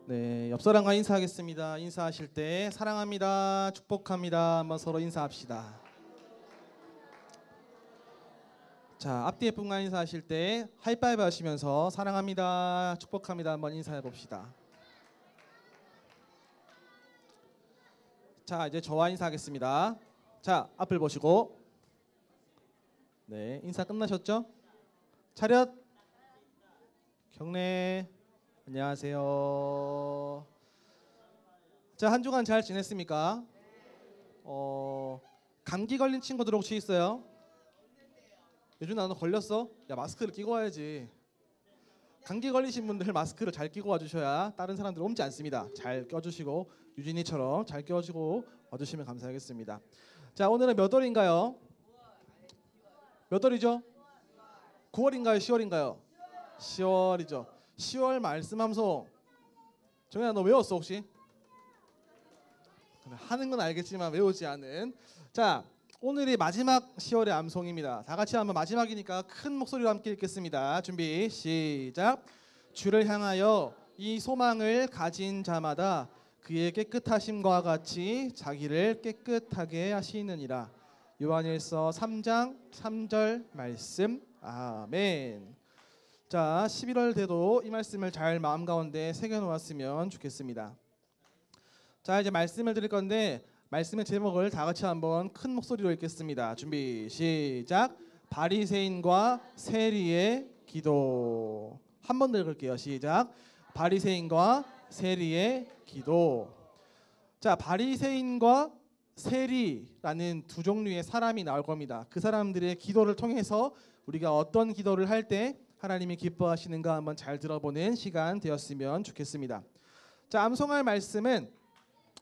네, 옆 사람과 인사하겠습니다. 인사하실 때 사랑합니다, 축복합니다. 한번 서로 인사합시다. 자, 앞뒤에 분과 인사하실 때 하이파이브 하시면서 사랑합니다, 축복합니다. 한번 인사해 봅시다. 자, 이제 저와 인사하겠습니다. 자, 앞을 보시고. 네, 인사 끝나셨죠? 차렷. 경례. 안녕하세요. 자, 한 주간 잘 지냈습니까? 감기 걸린 친구들 혹시 있어요? 요즘 나는 걸렸어? 야, 마스크를 끼고 와야지. 감기 걸리신 분들 마스크를 잘 끼고 와주셔야 다른 사람들 옮지 않습니다. 잘 껴주시고 유진이처럼 잘 껴주고 와주시면 감사하겠습니다. 자, 오늘은 몇 월인가요? 몇 월이죠? 9월인가요? 10월인가요? 10월이죠. 10월 말씀 함송. 정현아, 너 외웠어 혹시? 하는 건 알겠지만 외우지 않은. 자, 오늘이 마지막 10월의 암송입니다. 다 같이 한번 마지막이니까 큰 목소리로 함께 읽겠습니다. 준비 시작. 주를 향하여 이 소망을 가진 자마다 그의 깨끗하심과 같이 자기를 깨끗하게 하시느니라. 요한일서 3장 3절 말씀. 아멘. 자, 11월 돼도 이 말씀을 잘 마음 가운데 새겨놓았으면 좋겠습니다. 자, 이제 말씀을 드릴 건데 말씀의 제목을 다 같이 한번 큰 목소리로 읽겠습니다. 준비 시작. 바리새인과 세리의 기도. 한 번 더 읽을게요. 시작. 바리새인과 세리의 기도. 자, 바리새인과 세리라는 두 종류의 사람이 나올 겁니다. 그 사람들의 기도를 통해서 우리가 어떤 기도를 할 때 하나님이 기뻐하시는가 한번 잘 들어보는 시간 되었으면 좋겠습니다. 자, 암송할 말씀은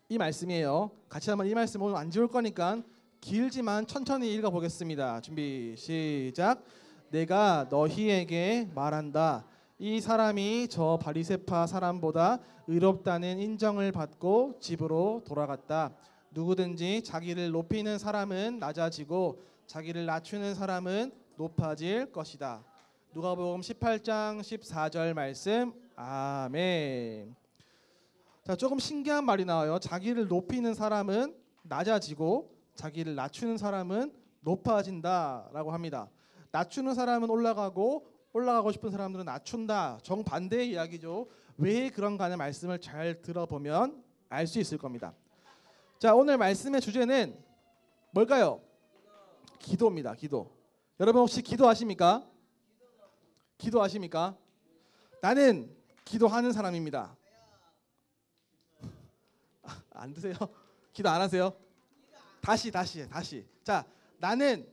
이 말씀이에요. 같이 한번 이 말씀 오늘 안 지울 거니까 길지만 천천히 읽어보겠습니다. 준비 시작. 내가 너희에게 말한다. 이 사람이 저 바리새파 사람보다 의롭다는 인정을 받고 집으로 돌아갔다. 누구든지 자기를 높이는 사람은 낮아지고 자기를 낮추는 사람은 높아질 것이다. 누가복음 18장 14절 말씀. 아멘. 자, 조금 신기한 말이 나와요. 자기를 높이는 사람은 낮아지고 자기를 낮추는 사람은 높아진다라고 합니다. 낮추는 사람은 올라가고 싶은 사람들은 낮춘다. 정반대의 이야기죠. 왜 그런가 하는 말씀을 잘 들어보면 알 수 있을 겁니다. 자, 오늘 말씀의 주제는 뭘까요? 기도입니다. 기도. 여러분 혹시 기도하십니까? 기도하십니까? 나는 기도하는 사람입니다. 안 드세요? 기도 안 하세요? 다시. 자, 나는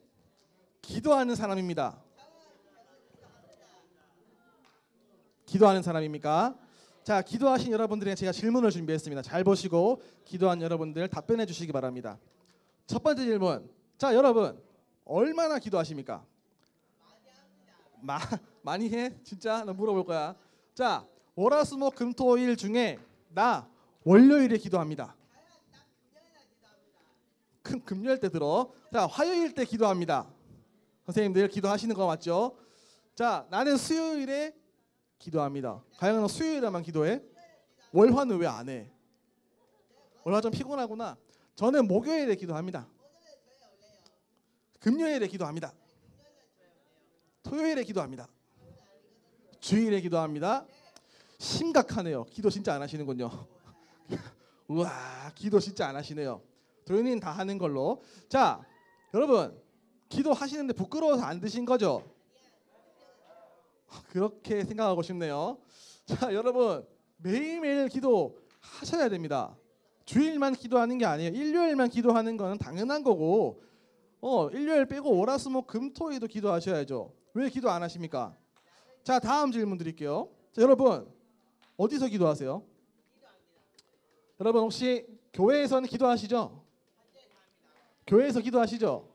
기도하는 사람입니다. 기도하는 사람입니까? 자, 기도하신 여러분들에게 제가 질문을 준비했습니다. 잘 보시고 기도한 여러분들 답변해 주시기 바랍니다. 첫 번째 질문. 자, 여러분 얼마나 기도하십니까? 많이 해? 진짜? 나 물어볼 거야. 자, 월화수목금토일 중에 나 월요일에 기도합니다. 금요일 때 들어. 자, 화요일 때 기도합니다. 선생님들 기도하시는 거 맞죠? 자, 나는 수요일에 기도합니다. 가영아, 너 수요일에만 기도해? 월화는 왜 안 해? 월화 좀 피곤하구나. 저는 목요일에 기도합니다. 금요일에 기도합니다. 토요일에 기도합니다. 주일에 기도합니다. 심각하네요. 기도 진짜 안 하시는군요. 우와, 기도 진짜 안 하시네요. 도현이는 다 하는 걸로. 자, 여러분 기도하시는데 부끄러워서 안 드신 거죠? 그렇게 생각하고 싶네요. 자, 여러분 매일매일 기도하셔야 됩니다. 주일만 기도하는 게 아니에요. 일요일만 기도하는 거는 당연한 거고 일요일 빼고 월화수목금토일도 기도하셔야죠. 왜 기도 안 하십니까? 자, 다음 질문 드릴게요. 자, 여러분 어디서 기도하세요? 여러분 혹시 교회에서는 기도하시죠? 교회에서 기도하시죠?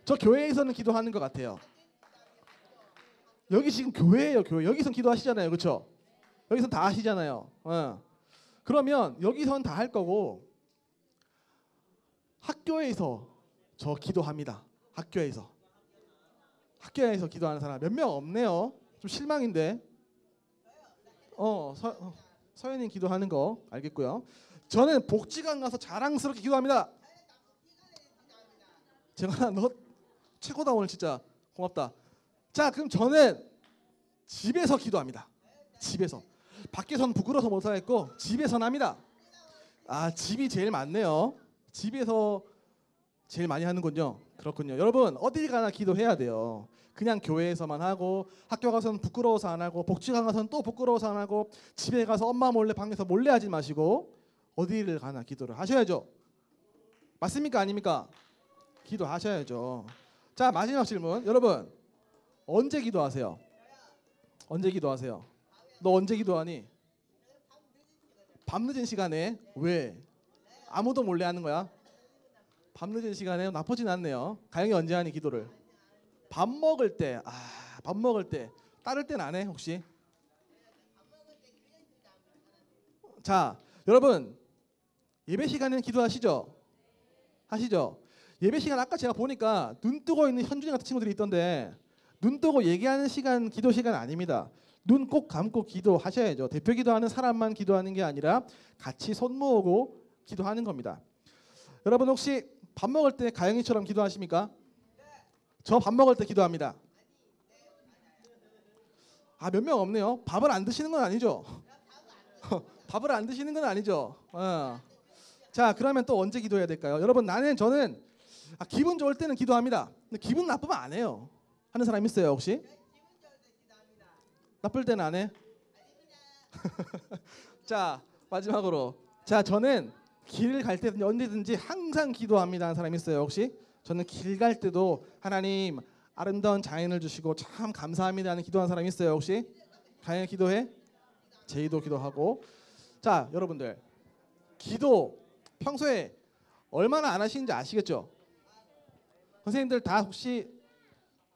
저 교회에서는 기도하는 것 같아요. 여기 지금 교회예요. 교회. 여기선 기도하시잖아요. 그렇죠? 여기선 다 하시잖아요. 그러면 여기선 다 할 거고 학교에서 저 기도합니다. 학교에서 기도하는 사람 몇 명 없네요. 좀 실망인데. 서현님 기도하는 거 알겠고요. 저는 복지관 가서 자랑스럽게 기도합니다. 제가 너 최고다 오늘 진짜 고맙다. 자, 그럼 저는 집에서 기도합니다. 집에서. 밖에서는 부끄러워서 못하겠고 집에서는 합니다. 아, 집이 제일 많네요. 집에서 제일 많이 하는군요. 그렇군요. 여러분 어딜 가나 기도해야 돼요. 그냥 교회에서만 하고 학교 가서는 부끄러워서 안 하고 복지관 가서는 또 부끄러워서 안 하고 집에 가서 엄마 몰래 방에서 몰래 하지 마시고 어디를 가나 기도를 하셔야죠. 맞습니까? 아닙니까? 기도하셔야죠. 자, 마지막 질문. 여러분 언제 기도하세요? 언제 기도하세요? 너 언제 기도하니? 밤늦은 시간에. 왜? 아무도 몰래 하는 거야? 밤늦은 시간에 나쁘진 않네요. 가영이 언제 하니 기도를? 밥 먹을 때. 밥 먹을 때. 따를 때는 안 해 혹시? 자, 여러분 예배 시간에는 기도하시죠? 하시죠? 예배 시간 아까 제가 보니까 눈 뜨고 있는 현준이 같은 친구들이 있던데 눈 뜨고 얘기하는 시간 기도 시간 아닙니다. 눈 꼭 감고 기도하셔야죠. 대표 기도하는 사람만 기도하는 게 아니라 같이 손 모으고 기도하는 겁니다. 여러분 혹시 밥 먹을 때 가영이처럼 기도하십니까? 저 밥 먹을 때 기도합니다. 몇 명 없네요. 밥을 안 드시는 건 아니죠? 밥을 안 드시는 건 아니죠? 자, 그러면 또 언제 기도해야 될까요? 여러분 저는 기분 좋을 때는 기도합니다. 근데 기분 나쁘면 안 해요. 하는 사람 있어요 혹시? 나쁠 때는 안 해? 자, 마지막으로. 자, 저는 길 갈 때든지 언제든지 항상 기도합니다 하는 사람 있어요 혹시? 저는 길 갈 때도 하나님 아름다운 자연을 주시고 참 감사합니다 하는 기도하는 사람 있어요 혹시? 가영 기도해? 제이도 기도하고. 자, 여러분들 기도 평소에 얼마나 안 하시는지 아시겠죠? 선생님들 다 혹시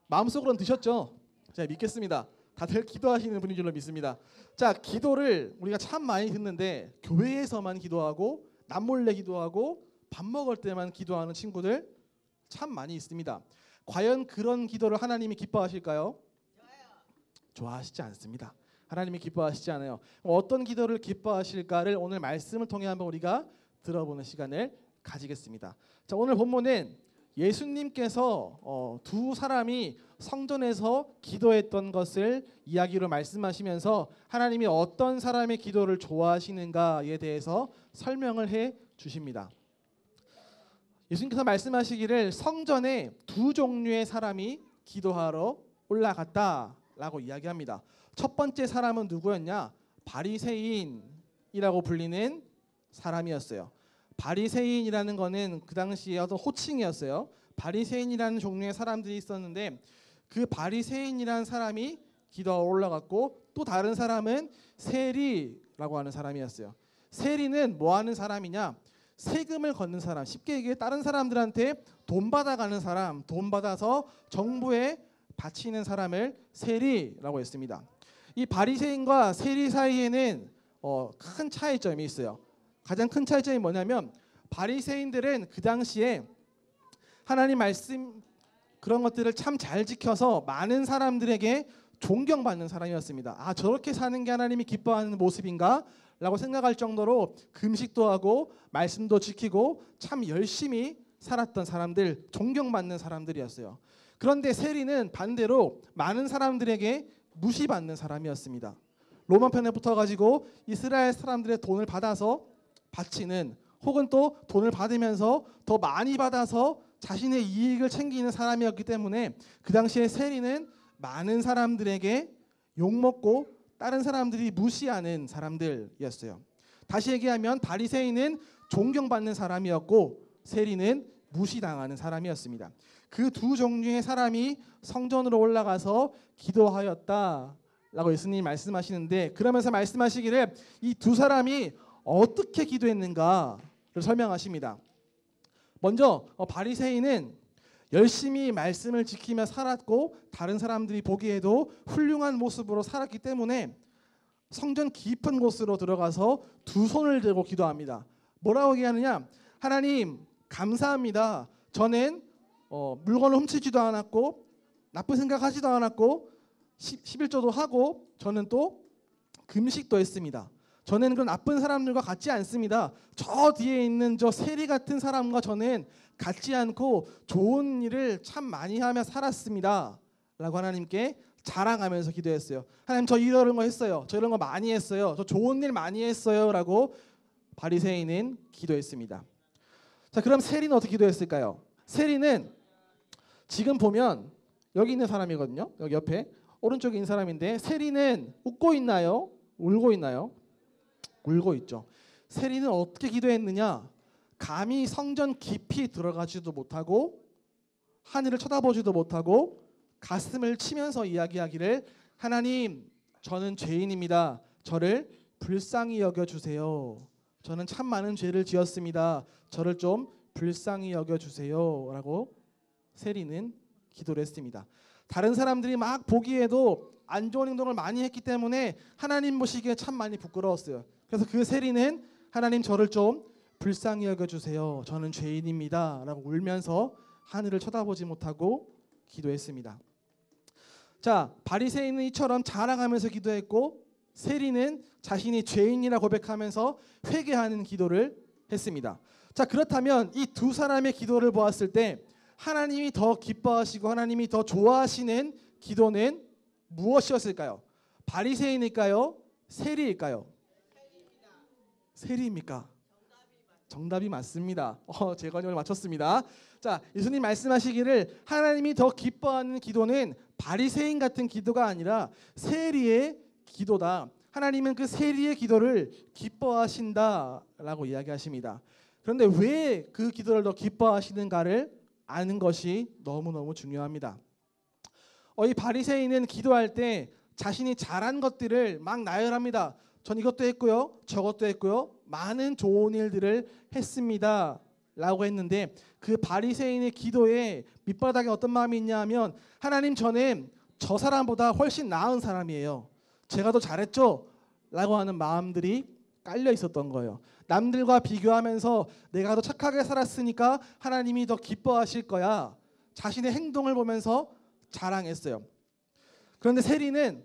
마음속으로는 드셨죠? 제가 믿겠습니다. 다들 기도하시는 분인 줄로 믿습니다. 자, 기도를 우리가 참 많이 듣는데 교회에서만 기도하고 남몰래 기도하고 밥 먹을 때만 기도하는 친구들 참 많이 있습니다. 과연 그런 기도를 하나님이 기뻐하실까요? 좋아하시지 않습니다. 하나님이 기뻐하시지 않아요. 어떤 기도를 기뻐하실까를 오늘 말씀을 통해 한번 우리가 들어보는 시간을 가지겠습니다. 자, 오늘 본문은 예수님께서 두 사람이 성전에서 기도했던 것을 이야기로 말씀하시면서 하나님이 어떤 사람의 기도를 좋아하시는가에 대해서 설명을 해 주십니다. 예수님께서 말씀하시기를 성전에 두 종류의 사람이 기도하러 올라갔다라고 이야기합니다. 첫 번째 사람은 누구였냐? 바리새인이라고 불리는 사람이었어요. 바리새인이라는 거는 그 당시에 어떤 호칭이었어요. 바리새인이라는 종류의 사람들이 있었는데 그 바리새인이라는 사람이 기도하러 올라갔고 또 다른 사람은 세리라고 하는 사람이었어요. 세리는 뭐 하는 사람이냐? 세금을 걷는 사람. 쉽게 얘기해 다른 사람들한테 돈 받아가는 사람, 돈 받아서 정부에 바치는 사람을 세리라고 했습니다. 이 바리새인과 세리 사이에는 큰 차이점이 있어요. 가장 큰 차이점이 뭐냐면 바리새인들은 그 당시에 하나님 말씀 그런 것들을 참 잘 지켜서 많은 사람들에게 존경받는 사람이었습니다. 저렇게 사는 게 하나님이 기뻐하는 모습인가? 라고 생각할 정도로 금식도 하고 말씀도 지키고 참 열심히 살았던 사람들, 존경받는 사람들이었어요. 그런데 세리는 반대로 많은 사람들에게 무시받는 사람이었습니다. 로마편에 붙어가지고 이스라엘 사람들의 돈을 받아서 바치는 혹은 또 돈을 받으면서 더 많이 받아서 자신의 이익을 챙기는 사람이었기 때문에 그 당시에 세리는 많은 사람들에게 욕먹고 다른 사람들이 무시하는 사람들이었어요. 다시 얘기하면 바리새인은 존경받는 사람이었고 세리는 무시당하는 사람이었습니다. 그 두 종류의 사람이 성전으로 올라가서 기도하였다라고 예수님이 말씀하시는데 그러면서 말씀하시기를 이 두 사람이 어떻게 기도했는가를 설명하십니다. 먼저 바리새인은 열심히 말씀을 지키며 살았고 다른 사람들이 보기에도 훌륭한 모습으로 살았기 때문에 성전 깊은 곳으로 들어가서 두 손을 들고 기도합니다. 뭐라고 얘기하느냐? 하나님 감사합니다. 저는 물건을 훔치지도 않았고 나쁜 생각하지도 않았고 11조도 하고 저는 또 금식도 했습니다. 저는 그런 나쁜 사람들과 같지 않습니다. 저 뒤에 있는 저 세리 같은 사람과 저는 같지 않고 좋은 일을 참 많이 하며 살았습니다. 라고 하나님께 자랑하면서 기도했어요. 하나님, 저 이런 거 했어요. 저 이런 거 많이 했어요. 저 좋은 일 많이 했어요. 라고 바리새인은 기도했습니다. 자, 그럼 세리는 어떻게 기도했을까요? 세리는 지금 보면 여기 있는 사람이거든요. 여기 옆에 오른쪽에 있는 사람인데, 세리는 웃고 있나요? 울고 있나요? 울고 있죠. 세리는 어떻게 기도했느냐? 감히 성전 깊이 들어가지도 못하고 하늘을 쳐다보지도 못하고 가슴을 치면서 이야기하기를, 하나님, 저는 죄인입니다. 저를 불쌍히 여겨주세요. 저는 참 많은 죄를 지었습니다. 저를 좀 불쌍히 여겨주세요. 라고 세리는 기도를 했습니다. 다른 사람들이 막 보기에도 안 좋은 행동을 많이 했기 때문에 하나님 보시기에 참 많이 부끄러웠어요. 그래서 그 세리는, 하나님, 저를 좀 불쌍히 여겨주세요. 저는 죄인입니다. 라고 울면서 하늘을 쳐다보지 못하고 기도했습니다. 자, 바리새인은 이처럼 자랑하면서 기도했고, 세리는 자신이 죄인이라 고백하면서 회개하는 기도를 했습니다. 자, 그렇다면 이 두 사람의 기도를 보았을 때 하나님이 더 기뻐하시고 하나님이 더 좋아하시는 기도는 무엇이었을까요? 바리새인일까요? 세리일까요? 세리입니까? 정답이 맞습니다. 제가 오늘 맞췄습니다. 자, 예수님 말씀하시기를 하나님이 더 기뻐하는 기도는 바리새인 같은 기도가 아니라 세리의 기도다. 하나님은 그 세리의 기도를 기뻐하신다라고 이야기하십니다. 그런데 왜 그 기도를 더 기뻐하시는가를 아는 것이 너무너무 중요합니다. 이 바리새인은 기도할 때 자신이 잘한 것들을 막 나열합니다. 전 이것도 했고요, 저것도 했고요, 많은 좋은 일들을 했습니다 라고 했는데, 그 바리새인의 기도에 밑바닥에 어떤 마음이 있냐 하면, 하나님, 저는 저 사람보다 훨씬 나은 사람이에요. 제가 더 잘했죠? 라고 하는 마음들이 깔려 있었던 거예요. 남들과 비교하면서 내가 더 착하게 살았으니까 하나님이 더 기뻐하실 거야. 자신의 행동을 보면서 자랑했어요. 그런데 세리는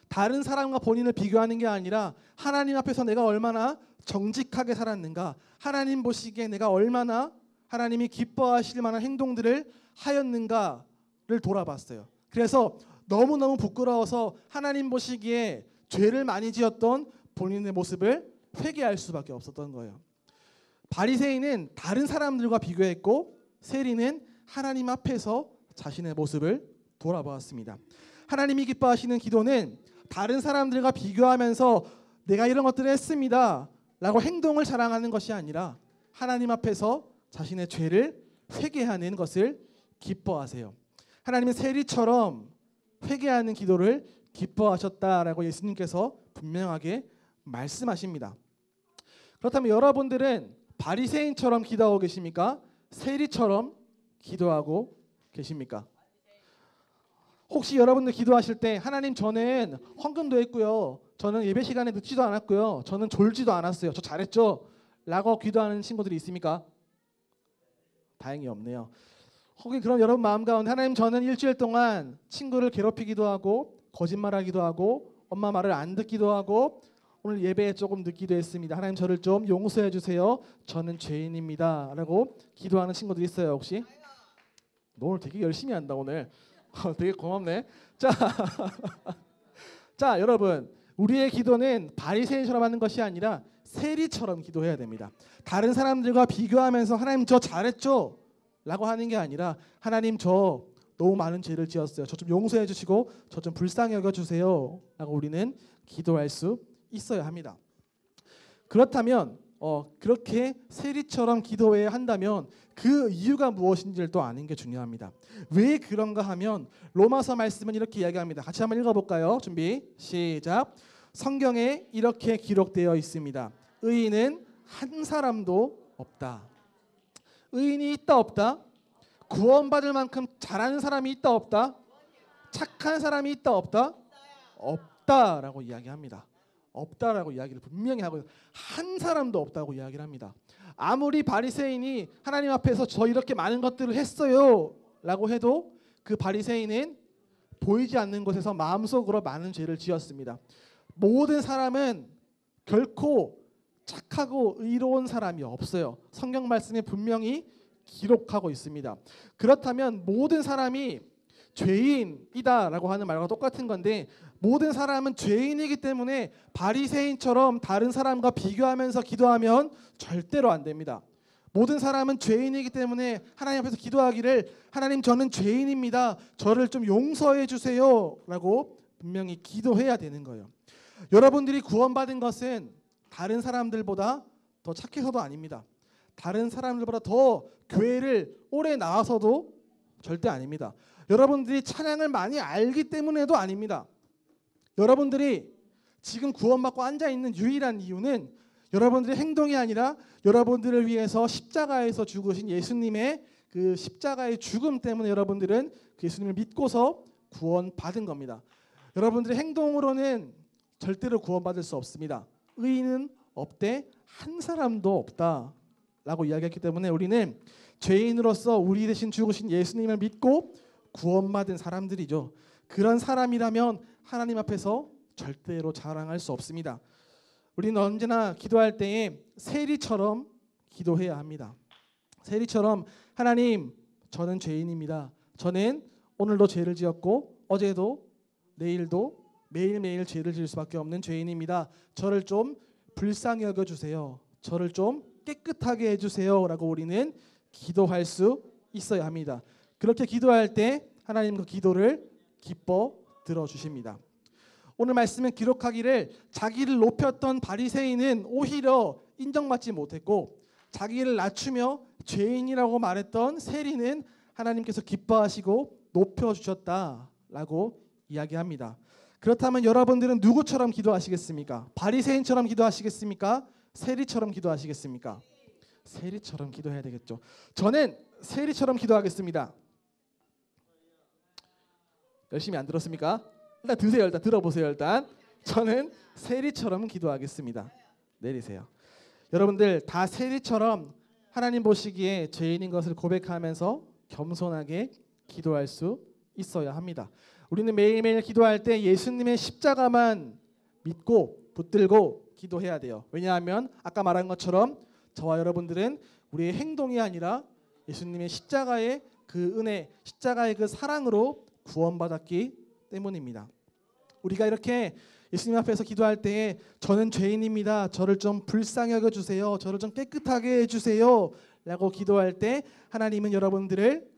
다른 사람과 본인을 비교하는 게 아니라 하나님 앞에서 내가 얼마나 정직하게 살았는가, 하나님 보시기에 내가 얼마나 하나님이 기뻐하실 만한 행동들을 하였는가를 돌아봤어요. 그래서 너무너무 부끄러워서 하나님 보시기에 죄를 많이 지었던 본인의 모습을 회개할 수밖에 없었던 거예요. 바리새인은 다른 사람들과 비교했고, 세리는 하나님 앞에서 자신의 모습을 돌아보았습니다. 하나님이 기뻐하시는 기도는 다른 사람들과 비교하면서 내가 이런 것들을 했습니다 라고 행동을 자랑하는 것이 아니라 하나님 앞에서 자신의 죄를 회개하는 것을 기뻐하세요. 하나님은 세리처럼 회개하는 기도를 기뻐하셨다라고 예수님께서 분명하게 말씀하십니다. 그렇다면 여러분들은 바리새인처럼 기도하고 계십니까? 세리처럼 기도하고 계십니까? 혹시 여러분들 기도하실 때, 하나님, 저는 헌금도 했고요, 저는 예배 시간에 늦지도 않았고요, 저는 졸지도 않았어요, 저 잘했죠? 라고 기도하는 친구들이 있습니까? 다행히 없네요. 혹시 그런 여러분 마음 가운데, 하나님, 저는 일주일 동안 친구를 괴롭히기도 하고 거짓말하기도 하고 엄마 말을 안 듣기도 하고 오늘 예배에 조금 늦기도 했습니다. 하나님, 저를 좀 용서해 주세요. 저는 죄인입니다. 라고 기도하는 친구들이 있어요. 혹시? 너 오늘 되게 열심히 한다 오늘. 되게 고맙네. 자, 자, 여러분, 우리의 기도는 바리새인처럼 하는 것이 아니라 세리처럼 기도해야 됩니다. 다른 사람들과 비교하면서 하나님, 저 잘했죠? 라고 하는 게 아니라, 하나님, 저 너무 많은 죄를 지었어요. 저 좀 용서해 주시고 저 좀 불쌍히 여겨주세요 라고 우리는 기도할 수 있어야 합니다. 그렇다면 그렇게 세리처럼 기도해야 한다면 그 이유가 무엇인지를 또 아는 게 중요합니다. 왜 그런가 하면 로마서 말씀은 이렇게 이야기합니다. 같이 한번 읽어볼까요? 준비 시작. 성경에 이렇게 기록되어 있습니다. 의인은 한 사람도 없다. 의인이 있다 없다? 구원받을 만큼 잘하는 사람이 있다 없다? 착한 사람이 있다 없다? 없다라고 이야기합니다. 없다라고 이야기를 분명히 하고, 한 사람도 없다고 이야기를 합니다. 아무리 바리새인이 하나님 앞에서 저 이렇게 많은 것들을 했어요 라고 해도 그 바리새인은 보이지 않는 곳에서 마음속으로 많은 죄를 지었습니다. 모든 사람은 결코 착하고 의로운 사람이 없어요. 성경 말씀에 분명히 기록하고 있습니다. 그렇다면 모든 사람이 죄인이다라고 하는 말과 똑같은 건데, 모든 사람은 죄인이기 때문에 바리새인처럼 다른 사람과 비교하면서 기도하면 절대로 안 됩니다. 모든 사람은 죄인이기 때문에 하나님 앞에서 기도하기를, 하나님 저는 죄인입니다, 저를 좀 용서해 주세요 라고 분명히 기도해야 되는 거예요. 여러분들이 구원받은 것은 다른 사람들보다 더 착해서도 아닙니다. 다른 사람들보다 더 교회를 오래 나와서도 절대 아닙니다. 여러분들이 찬양을 많이 알기 때문에도 아닙니다. 여러분들이 지금 구원받고 앉아있는 유일한 이유는 여러분들의 행동이 아니라 여러분들을 위해서 십자가에서 죽으신 예수님의 그 십자가의 죽음 때문에 여러분들은 그 예수님을 믿고서 구원받은 겁니다. 여러분들의 행동으로는 절대로 구원받을 수 없습니다. 의인은 없대 한 사람도 없다라고 이야기했기 때문에 우리는 죄인으로서 우리 대신 죽으신 예수님을 믿고 구원받은 사람들이죠. 그런 사람이라면 하나님 앞에서 절대로 자랑할 수 없습니다. 우리는 언제나 기도할 때에 세리처럼 기도해야 합니다. 세리처럼 하나님 저는 죄인입니다. 저는 오늘도 죄를 지었고 어제도 내일도 매일매일 죄를 지을 수밖에 없는 죄인입니다. 저를 좀 불쌍히 여겨주세요. 저를 좀 깨끗하게 해주세요 라고 우리는 기도할 수 있어야 합니다. 그렇게 기도할 때 하나님 그 기도를 기뻐 들어주십니다. 오늘 말씀은 기록하기를 자기를 높였던 바리새인은 오히려 인정받지 못했고, 자기를 낮추며 죄인이라고 말했던 세리는 하나님께서 기뻐하시고 높여주셨다라고 이야기합니다. 그렇다면 여러분들은 누구처럼 기도하시겠습니까? 바리새인처럼 기도하시겠습니까? 세리처럼 기도하시겠습니까? 세리처럼 기도해야 되겠죠. 저는 세리처럼 기도하겠습니다. 열심히 안 들었습니까? 일단 드세요. 일단 들어보세요. 일단 저는 세리처럼 기도하겠습니다. 내리세요. 여러분들 다 세리처럼 하나님 보시기에 죄인인 것을 고백하면서 겸손하게 기도할 수 있어야 합니다. 우리는 매일매일 기도할 때 예수님의 십자가만 믿고 붙들고 기도해야 돼요. 왜냐하면 아까 말한 것처럼 저와 여러분들은 우리의 행동이 아니라 예수님의 십자가의 그 은혜, 십자가의 그 사랑으로 구원받았기 때문입니다. 우리가 이렇게 예수님 앞에서 기도할 때에 저는 죄인입니다, 저를 좀 불쌍히 여겨주세요, 저를 좀 깨끗하게 해주세요 라고 기도할 때 하나님은 여러분들을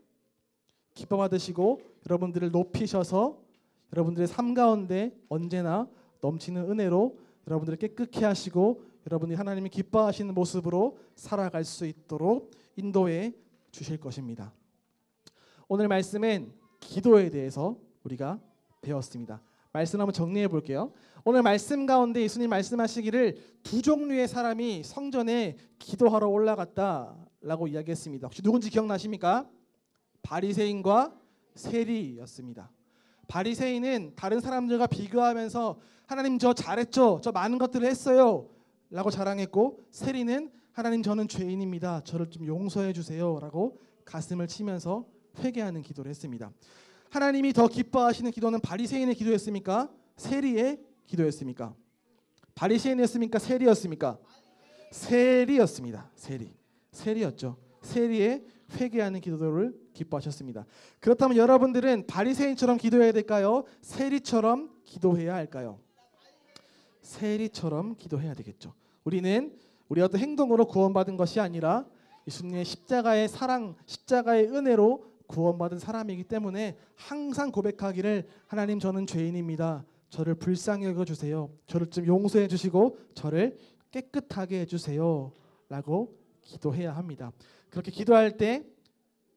기뻐 받으시고 여러분들을 높이셔서 여러분들의 삶 가운데 언제나 넘치는 은혜로 여러분들을 깨끗게 하시고 여러분이 하나님이 기뻐하시는 모습으로 살아갈 수 있도록 인도해 주실 것입니다. 오늘 말씀은 기도에 대해서 우리가 배웠습니다. 말씀 한번 정리해 볼게요. 오늘 말씀 가운데 예수님 말씀하시기를 두 종류의 사람이 성전에 기도하러 올라갔다라고 이야기했습니다. 혹시 누군지 기억나십니까? 바리새인과 세리였습니다. 바리새인은 다른 사람들과 비교하면서 하나님 저 잘했죠, 저 많은 것들을 했어요 라고 자랑했고, 세리는 하나님 저는 죄인입니다, 저를 좀 용서해 주세요 라고 가슴을 치면서 회개하는 기도를 했습니다. 하나님이 더 기뻐하시는 기도는 바리새인의 기도였습니까? 세리의 기도였습니까? 바리새인이었습니까? 세리였습니까? 세리였습니다. 세리였죠. 세리의 회개하는 기도를 기뻐하셨습니다. 그렇다면 여러분들은 바리새인처럼 기도해야 될까요? 세리처럼 기도해야 할까요? 세리처럼 기도해야 되겠죠. 우리는 우리 어떤 행동으로 구원받은 것이 아니라 예수님의 십자가의 사랑, 십자가의 은혜로 구원받은 사람이기 때문에 항상 고백하기를 하나님 저는 죄인입니다, 저를 불쌍히 여겨주세요, 저를 좀 용서해 주시고 저를 깨끗하게 해주세요 라고 기도해야 합니다. 그렇게 기도할 때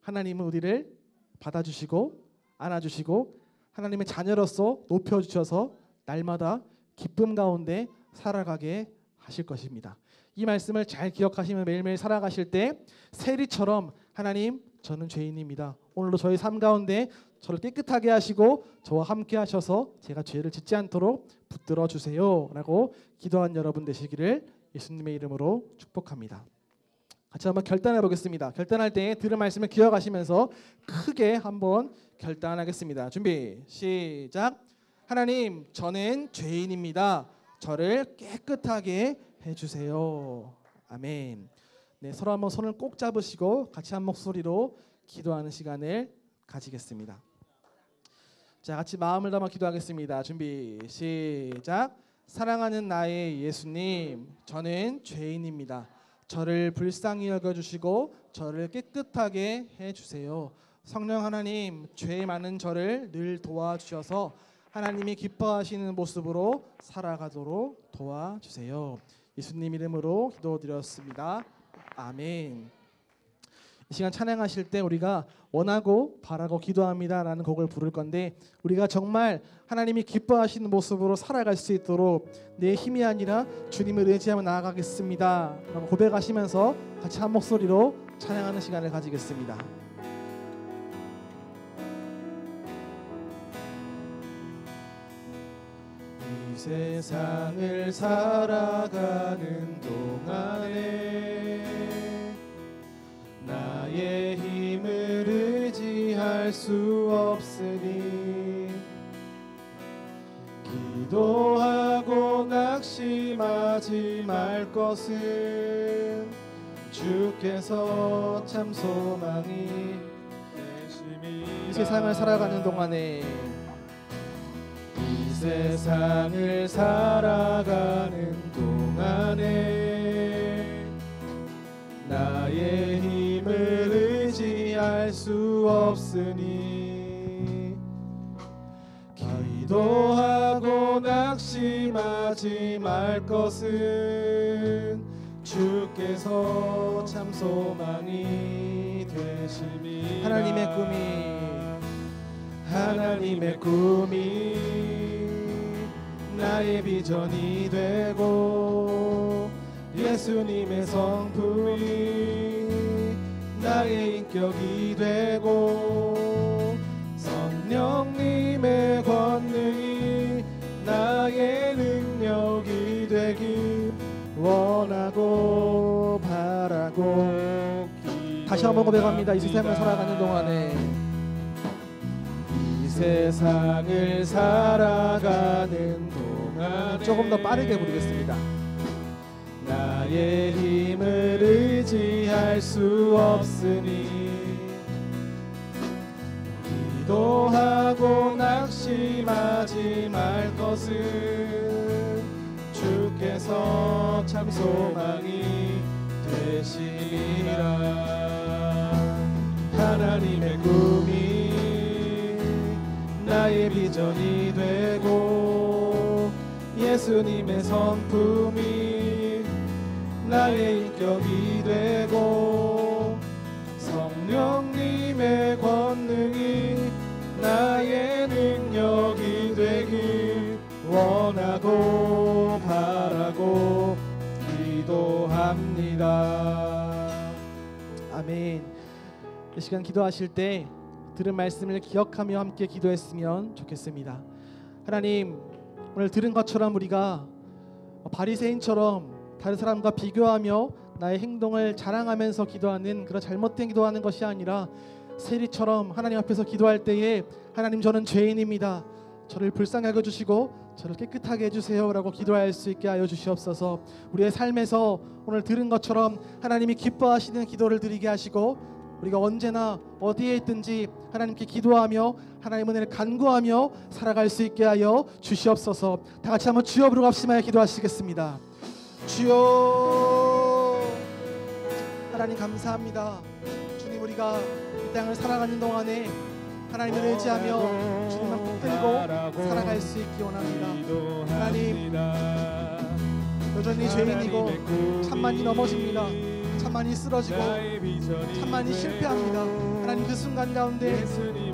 하나님은 우리를 받아주시고 안아주시고 하나님의 자녀로서 높여주셔서 날마다 기쁨 가운데 살아가게 하실 것입니다. 이 말씀을 잘 기억하시면 매일매일 살아가실 때 세리처럼 하나님 저는 죄인입니다, 오늘도 저희 삶 가운데 저를 깨끗하게 하시고 저와 함께 하셔서 제가 죄를 짓지 않도록 붙들어 주세요 라고 기도한 여러분 되시기를 예수님의 이름으로 축복합니다. 같이 한번 결단해 보겠습니다. 결단할 때 들은 말씀을 기억하시면서 크게 한번 결단하겠습니다. 준비 시작. 하나님 저는 죄인입니다, 저를 깨끗하게 해주세요. 아멘. 네, 서로 한번 손을 꼭 잡으시고 같이 한 목소리로 기도하는 시간을 가지겠습니다. 자, 같이 마음을 담아 기도하겠습니다. 준비 시작. 사랑하는 나의 예수님, 저는 죄인입니다. 저를 불쌍히 여겨주시고 저를 깨끗하게 해주세요. 성령 하나님, 죄 많은 저를 늘 도와주셔서 하나님이 기뻐하시는 모습으로 살아가도록 도와주세요. 예수님 이름으로 기도드렸습니다. 아멘. 이 시간 찬양하실 때 우리가 원하고 바라고 기도합니다라는 곡을 부를 건데, 우리가 정말 하나님이 기뻐하시는 모습으로 살아갈 수 있도록 내 힘이 아니라 주님을 의지하며 나아가겠습니다 라고 고백하시면서 같이 한 목소리로 찬양하는 시간을 가지겠습니다. 이 세상을 살아가는 동안에 나의 힘을 의지할 수 없으니 기도하고 낙심하지 말 것은 주께서 참 소망이 이 세상을 살아가는 동안에 이 세상을 살아가는 동안에 나의 힘을 의지할 수 없으니 기도하고 낙심하지 말 것은 주께서 참 소망이 되심이 하나님의 꿈이 나의 비전이 되고 예수님의 성품이 나의 인격이 되고 성령님의 권능이 나의 능력이 되길 원하고 바라고 다시 한번 고백합니다. 이 세상을 살아가는 동안에 이 세상을 살아가는 동안에 조금 더 빠르게 부르겠습니다. 나의 힘을 의지할 수 없으니 기도하고 낙심하지 말 것은 주께서 참 소망이 되시리라. 하나님의 꿈이 나의 비전이 되고 예수님의 성품이 나의 인격이 되고 성령님의 권능이 나의 능력이 되길 원하고 바라고 기도합니다. 아멘. 이 시간 기도하실 때 들은 말씀을 기억하며 함께 기도했으면 좋겠습니다. 하나님, 오늘 들은 것처럼 우리가 바리새인처럼 다른 사람과 비교하며 나의 행동을 자랑하면서 기도하는 그런 잘못된 기도하는 것이 아니라 세리처럼 하나님 앞에서 기도할 때에 하나님, 저는 죄인입니다. 저를 불쌍히 여겨주시고 저를 깨끗하게 해주세요 라고 기도할 수 있게 하여 주시옵소서. 우리의 삶에서 오늘 들은 것처럼 하나님이 기뻐하시는 기도를 드리게 하시고 우리가 언제나 어디에 있든지 하나님께 기도하며 하나님 은혜를 간구하며 살아갈 수 있게 하여 주시옵소서. 다 같이 한번 주여 부르고 합심하여 기도하시겠습니다. 주여. 하나님 감사합니다. 주님, 우리가 이 땅을 살아가는 동안에 하나님을 의지하며 주님만 붙들고 살아갈 수 있기 원합니다. 하나님, 여전히 죄인이고 참많이 넘어집니다. 참많이 쓰러지고 참많이 실패합니다. 하나님, 그 순간 가운데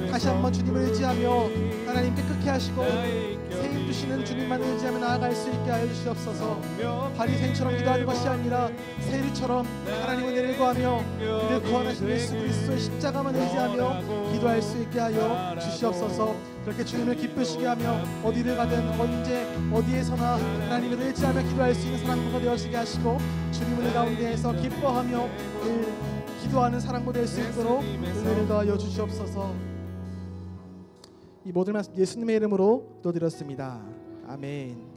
다시 한번 주님을 의지하며 하나님 깨끗게 하시고 세임 주시는 주님만 의지하며 나아갈 수 있게 하여 주시옵소서. 바리새인처럼 기도하는 것이 아니라 세리처럼 하나님 은혜를 구하며 이를 구원하신 예수 그리스도의 십자가만 의지하며 기도할 수 있게 하여 주시옵소서. 그렇게 주님을 기쁘시게 하며 어디를 가든 언제 어디에서나 하나님을 의지하며 기도할 수 있는 사람들과 되어지게 하시고 주님 은혜 가운데에서 기뻐하며 늘 기도하는 사람과 될 수 있도록 은혜를 더하여 주시옵소서. 이 모든 말씀 예수님의 이름으로 기도드렸습니다. 아멘.